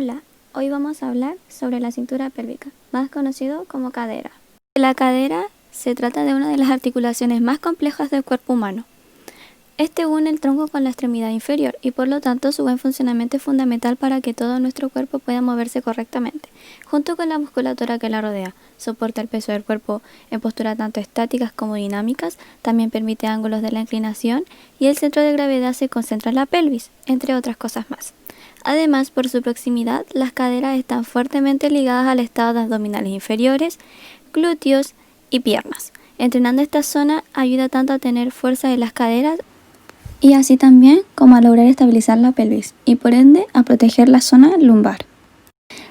Hola, hoy vamos a hablar sobre la cintura pélvica, más conocido como cadera. La cadera se trata de una de las articulaciones más complejas del cuerpo humano. Este une el tronco con la extremidad inferior y por lo tanto su buen funcionamiento es fundamental para que todo nuestro cuerpo pueda moverse correctamente. Junto con la musculatura que la rodea, soporta el peso del cuerpo en posturas tanto estáticas como dinámicas, también permite ángulos de la inclinación y el centro de gravedad se concentra en la pelvis, entre otras cosas más. Además, por su proximidad, las caderas están fuertemente ligadas al estado de abdominales inferiores, glúteos y piernas. Entrenando esta zona ayuda tanto a tener fuerza de las caderas y así también como a lograr estabilizar la pelvis y por ende a proteger la zona lumbar.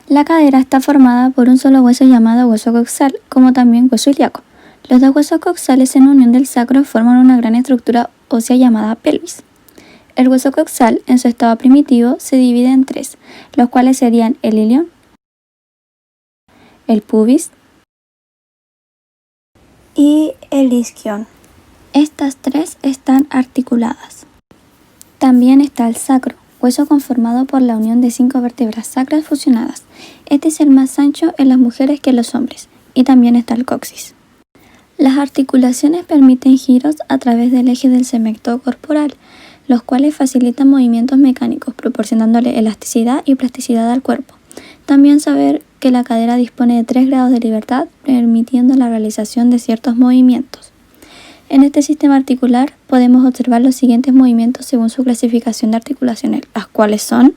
La cadera está formada por un solo hueso llamado hueso coxal, como también hueso ilíaco. Los dos huesos coxales en unión del sacro forman una gran estructura ósea llamada pelvis. El hueso coxal, en su estado primitivo, se divide en tres, los cuales serían el ilion, el pubis y el isquion. Estas tres están articuladas. También está el sacro, hueso conformado por la unión de 5 vértebras sacras fusionadas. Este es el más ancho en las mujeres que en los hombres, y también está el coxis. Las articulaciones permiten giros a través del eje del segmento corporal, los cuales facilitan movimientos mecánicos, proporcionándole elasticidad y plasticidad al cuerpo. También saber que la cadera dispone de 3 grados de libertad, permitiendo la realización de ciertos movimientos. En este sistema articular podemos observar los siguientes movimientos según su clasificación de articulaciones, las cuales son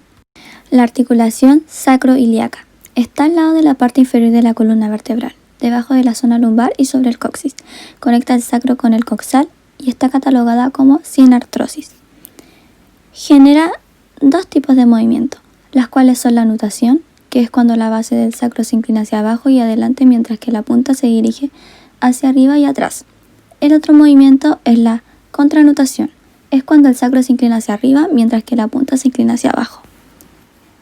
la articulación sacroiliaca. Está al lado de la parte inferior de la columna vertebral, debajo de la zona lumbar y sobre el coxis. Conecta el sacro con el coxal y está catalogada como sinartrosis. Genera dos tipos de movimiento, las cuales son la nutación, que es cuando la base del sacro se inclina hacia abajo y adelante mientras que la punta se dirige hacia arriba y atrás. El otro movimiento es la contranutación, es cuando el sacro se inclina hacia arriba mientras que la punta se inclina hacia abajo.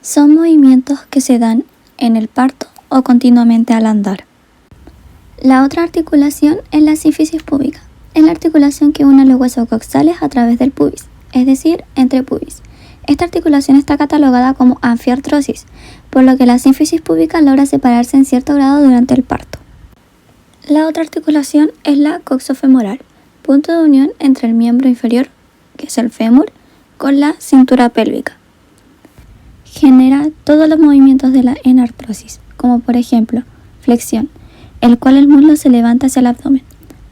Son movimientos que se dan en el parto o continuamente al andar. La otra articulación es la sínfisis púbica, es la articulación que une los huesos coxales a través del pubis, es decir, entre pubis. Esta articulación está catalogada como anfiartrosis, por lo que la sínfisis púbica logra separarse en cierto grado durante el parto. La otra articulación es la coxofemoral, punto de unión entre el miembro inferior, que es el fémur, con la cintura pélvica. Genera todos los movimientos de la enartrosis, como por ejemplo, flexión, el cual el muslo se levanta hacia el abdomen.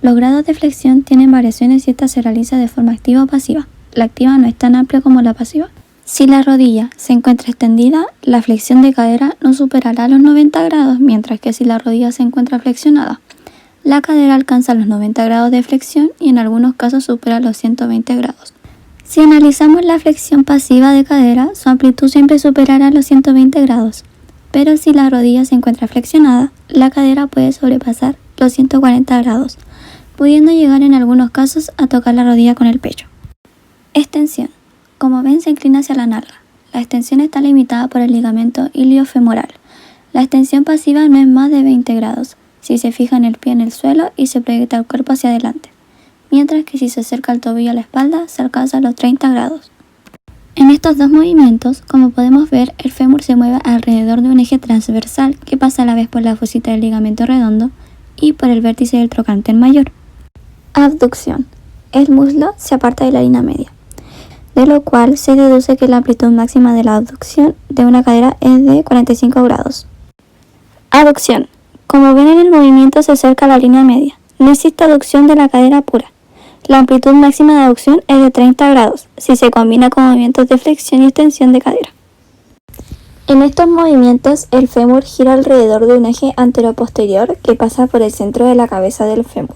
Los grados de flexión tienen variaciones y esta se realiza de forma activa o pasiva. La activa no es tan amplia como la pasiva. Si la rodilla se encuentra extendida, la flexión de cadera no superará los 90 grados, mientras que si la rodilla se encuentra flexionada, la cadera alcanza los 90 grados de flexión y en algunos casos supera los 120 grados. Si analizamos la flexión pasiva de cadera, su amplitud siempre superará los 120 grados, pero si la rodilla se encuentra flexionada, la cadera puede sobrepasar los 140 grados, pudiendo llegar en algunos casos a tocar la rodilla con el pecho. Extensión. Como ven, se inclina hacia la nalga. La extensión está limitada por el ligamento iliofemoral. La extensión pasiva no es más de 20 grados, si se fija en el pie en el suelo y se proyecta el cuerpo hacia adelante, mientras que si se acerca el tobillo a la espalda, se alcanza los 30 grados. En estos dos movimientos, como podemos ver, el fémur se mueve alrededor de un eje transversal que pasa a la vez por la fosita del ligamento redondo y por el vértice del trocánter mayor. Abducción. El muslo se aparta de la línea media, de lo cual se deduce que la amplitud máxima de la abducción de una cadera es de 45 grados. Aducción. Como ven en el movimiento se acerca a la línea media. No existe aducción de la cadera pura. La amplitud máxima de aducción es de 30 grados, si se combina con movimientos de flexión y extensión de cadera. En estos movimientos el fémur gira alrededor de un eje anteroposterior que pasa por el centro de la cabeza del fémur.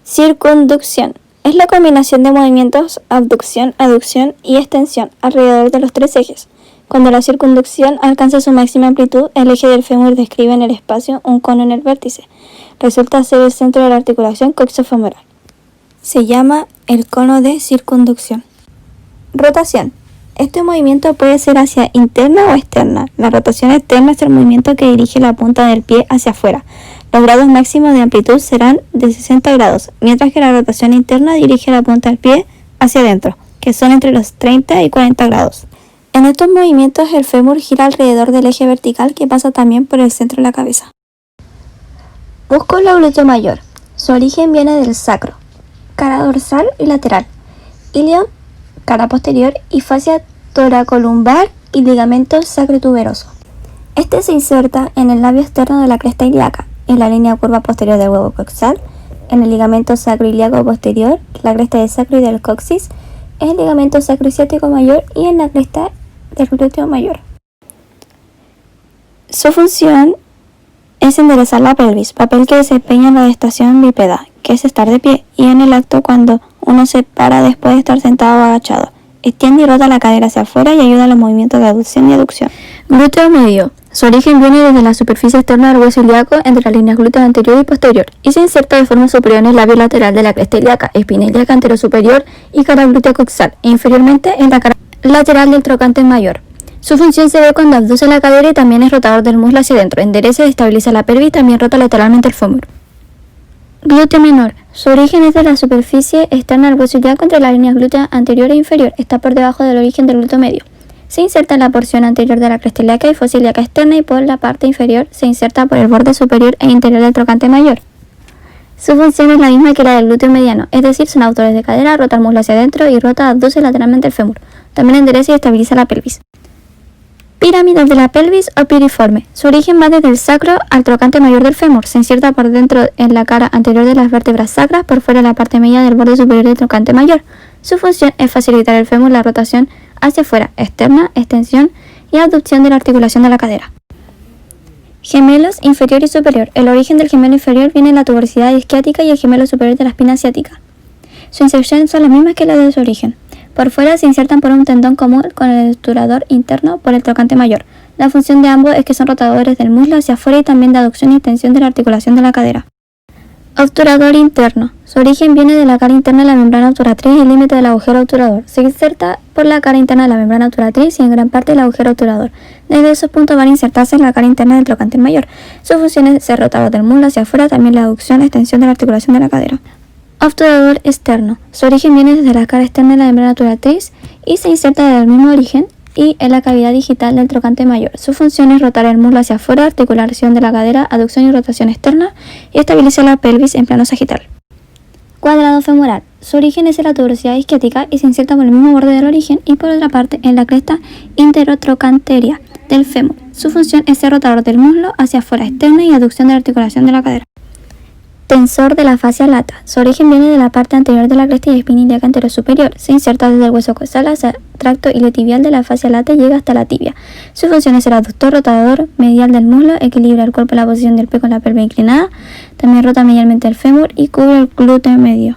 Circunducción. Es la combinación de movimientos abducción, aducción y extensión alrededor de los tres ejes. Cuando la circunducción alcanza su máxima amplitud, el eje del fémur describe en el espacio un cono en el vértice. Resulta ser el centro de la articulación coxofemoral. Se llama el cono de circunducción. Rotación. Este movimiento puede ser hacia interna o externa. La rotación externa es el movimiento que dirige la punta del pie hacia afuera. Los grados máximos de amplitud serán de 60 grados, mientras que la rotación interna dirige la punta del pie hacia adentro, que son entre los 30 y 40 grados. En estos movimientos el fémur gira alrededor del eje vertical que pasa también por el centro de la cabeza. Músculo glúteo mayor. Su origen viene del sacro, cara dorsal y lateral, ilion, cara posterior y fascia toracolumbar y ligamento sacrotuberoso. Este se inserta en el labio externo de la cresta ilíaca, en la línea curva posterior del huevo coxal, en el ligamento sacroiliaco posterior, la cresta del sacro y del coxis, en el ligamento sacroisquiático mayor y en la cresta del glúteo mayor. Su función es enderezar la pelvis, papel que desempeña en la gestación bípeda, que es estar de pie, y en el acto cuando uno se para después de estar sentado o agachado. Extiende y rota la cadera hacia afuera y ayuda a los movimientos de aducción y aducción. Glúteo medio. Su origen viene desde la superficie externa del hueso ilíaco entre las líneas glúteas anterior y posterior y se inserta de forma superior en el labio lateral de la cresta ilíaca, espina ilíaca anterosuperior y cara glútea coxal, e inferiormente en la cara lateral del trocánter mayor. Su función se ve cuando abduce la cadera y también es rotador del muslo hacia adentro, endereza y estabiliza la pelvis y también rota lateralmente el fémur. Glúteo menor. Su origen es de la superficie externa del hueso ilíaco entre las líneas glúteas anterior e inferior. Está por debajo del origen del glúteo medio. Se inserta en la porción anterior de la cresta ilíaca y fosa ilíaca externa y por la parte inferior se inserta por el borde superior e interior del trocánter mayor. Su función es la misma que la del glúteo mediano, es decir, son autores de cadera, rota el muslo hacia adentro y rota abduce lateralmente el fémur. También endereza y estabiliza la pelvis. Pirámide de la pelvis o piriforme. Su origen va desde el sacro al trocánter mayor del fémur. Se inserta por dentro en la cara anterior de las vértebras sacras, por fuera de la parte media del borde superior del trocánter mayor. Su función es facilitar el fémur la rotación hacia afuera, externa, extensión y abducción de la articulación de la cadera. Gemelos inferior y superior. El origen del gemelo inferior viene en la tuberosidad isquiática y el gemelo superior de la espina ciática. Su inserción son las mismas que las de su origen. Por fuera se insertan por un tendón común con el obturador interno por el trocánter mayor. La función de ambos es que son rotadores del muslo hacia afuera y también de aducción y extensión de la articulación de la cadera. Obturador interno. Su origen viene de la cara interna de la membrana obturatriz y el límite del agujero obturador. Se inserta por la cara interna de la membrana obturatriz y en gran parte del agujero obturador. Desde esos puntos van a insertarse en la cara interna del trocánter mayor. Su función es ser rotador del muslo hacia afuera, también la aducción y extensión de la articulación de la cadera. Obturador externo. Su origen viene desde la cara externa de la membrana obturatriz y se inserta desde el mismo origen y en la cavidad digital del trocánter mayor. Su función es rotar el muslo hacia afuera, articulación de la cadera, aducción y rotación externa y estabilizar la pelvis en plano sagital. Cuadrado femoral. Su origen es en la tuberosidad isquiática y se inserta por el mismo borde del origen y por otra parte en la cresta interotrocanteria del fémur. Su función es ser rotador del muslo hacia afuera, externa y aducción de la articulación de la cadera. Tensor de la fascia lata. Su origen viene de la parte anterior de la cresta y espina ilíaca anterosuperior. Se inserta desde el hueso coxal hacia el tracto iliotibial de la fascia lata y llega hasta la tibia. Su función es el aductor rotador medial del muslo, equilibra el cuerpo en la posición del pie con la pelvis inclinada, también rota medialmente el fémur y cubre el glúteo medio.